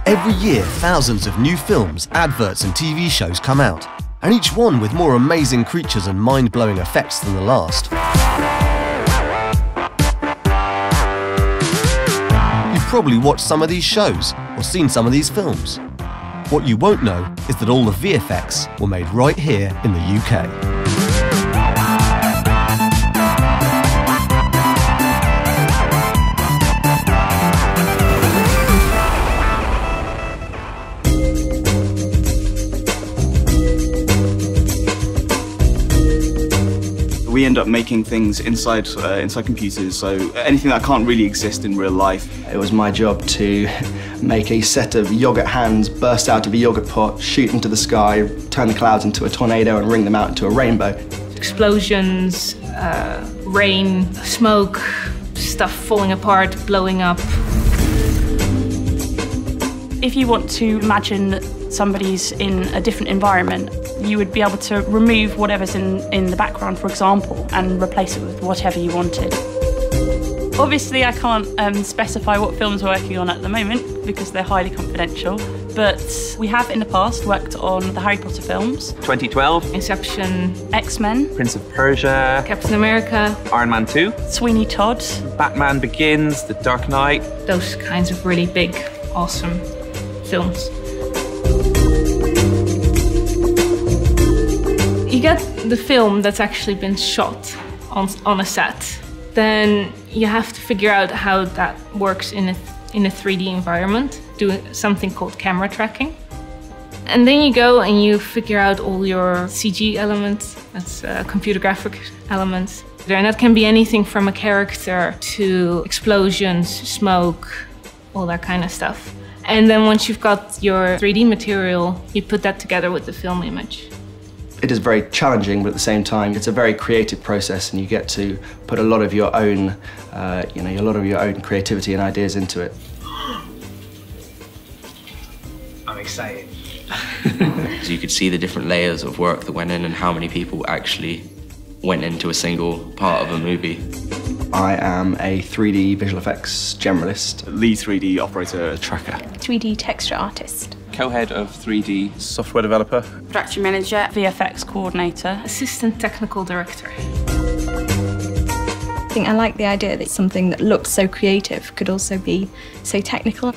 Every year, thousands of new films, adverts and TV shows come out, and each one with more amazing creatures and mind-blowing effects than the last. You've probably watched some of these shows, or seen some of these films. What you won't know is that all the VFX were made right here in the UK. We end up making things inside computers, so anything that can't really exist in real life. It was my job to make a set of yoghurt hands burst out of a yoghurt pot, shoot into the sky, turn the clouds into a tornado and ring them out into a rainbow. Explosions, rain, smoke, stuff falling apart, blowing up. If you want to imagine that somebody's in a different environment, you would be able to remove whatever's in the background, for example, and replace it with whatever you wanted. Obviously, I can't specify what films we're working on at the moment because they're highly confidential, but we have in the past worked on the Harry Potter films. 2012. Inception. X-Men. Prince of Persia. Captain America. Iron Man 2. Sweeney Todd. Batman Begins, The Dark Knight. Those kinds of really big, awesome films. You get the film that's actually been shot on a set. Then you have to figure out how that works in a 3D environment, do something called camera tracking. And then you go and you figure out all your CG elements, that's computer graphic elements. And that can be anything from a character to explosions, smoke, all that kind of stuff. And then once you've got your 3D material, you put that together with the film image. It is very challenging, but at the same time, it's a very creative process, and you get to put a lot of your own, a lot of your own creativity and ideas into it. I'm excited. So you could see the different layers of work that went in and how many people actually went into a single part of a movie. I am a 3D visual effects generalist. Lead 3D operator. Tracker. 3D texture artist. Co-head of 3D. Software developer. Production manager. VFX coordinator. Assistant technical director. I think I like the idea that something that looks so creative could also be so technical.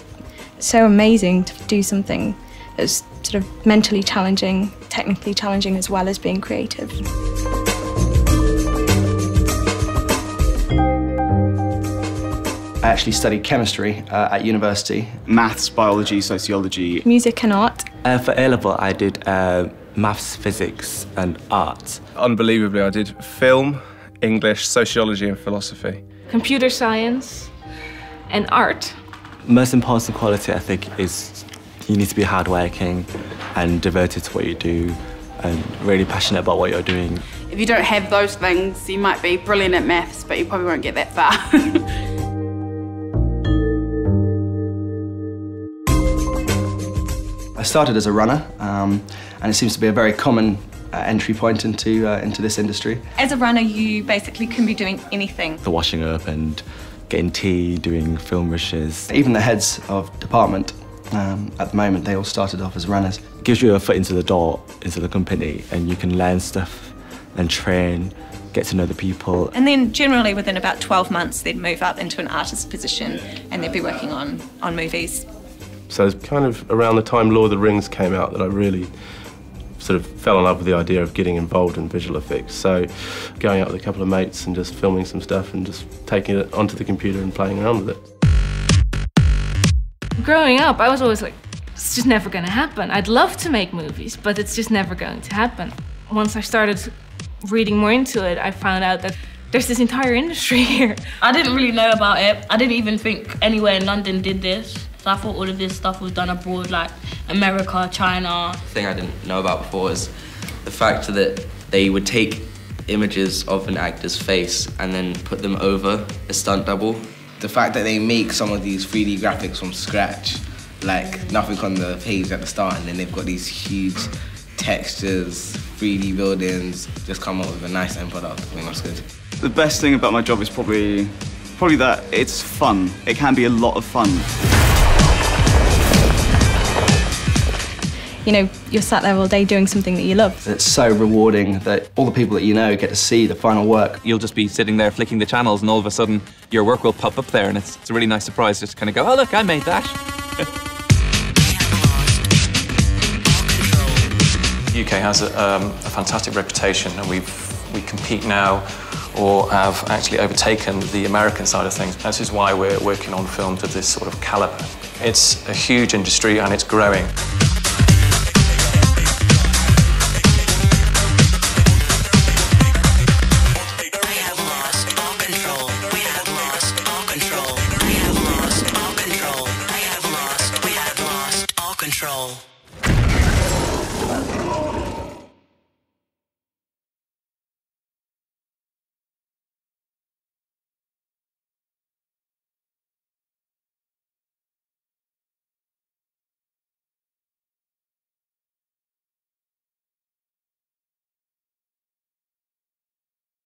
It's so amazing to do something that's sort of mentally challenging, technically challenging, as well as being creative. I actually studied chemistry at university. Maths, biology, sociology. Music and art. For A-level, I did maths, physics and art. Unbelievably, I did film, English, sociology and philosophy. Computer science and art. Most important quality, I think, is you need to be hardworking and devoted to what you do and really passionate about what you're doing. If you don't have those things, you might be brilliant at maths, but you probably won't get that far. I started as a runner, and it seems to be a very common entry point into this industry. As a runner, you basically can be doing anything. The washing up and getting tea, doing film rushes. Even the heads of department, at the moment, they all started off as runners. It gives you a foot into the door, into the company, and you can learn stuff and train, get to know the people. And then generally within about 12 months, they'd move up into an artist position and they'd be working on movies. So it's kind of around the time Lord of the Rings came out that I really sort of fell in love with the idea of getting involved in visual effects. So going out with a couple of mates and just filming some stuff and just taking it onto the computer and playing around with it. Growing up, I was always like, it's just never going to happen. I'd love to make movies, but it's just never going to happen. Once I started reading more into it, I found out that there's this entire industry here. I didn't really know about it. I didn't even think anywhere in London did this. So I thought all of this stuff was done abroad, like America, China. The thing I didn't know about before is the fact that they would take images of an actor's face and then put them over a stunt double. The fact that they make some of these 3D graphics from scratch, like nothing on the page at the start, and then they've got these huge textures, 3D buildings, just come up with a nice end product. I think that's good. The best thing about my job is probably that it's fun. It can be a lot of fun. you know, you're sat there all day doing something that you love. It's so rewarding that all the people that you know get to see the final work. You'll just be sitting there flicking the channels and all of a sudden your work will pop up there, and it's a really nice surprise just to kind of go, oh look, I made that. The UK has a fantastic reputation, and we compete now, or have actually overtaken the American side of things. This is why we're working on films of this sort of calibre. It's a huge industry and it's growing.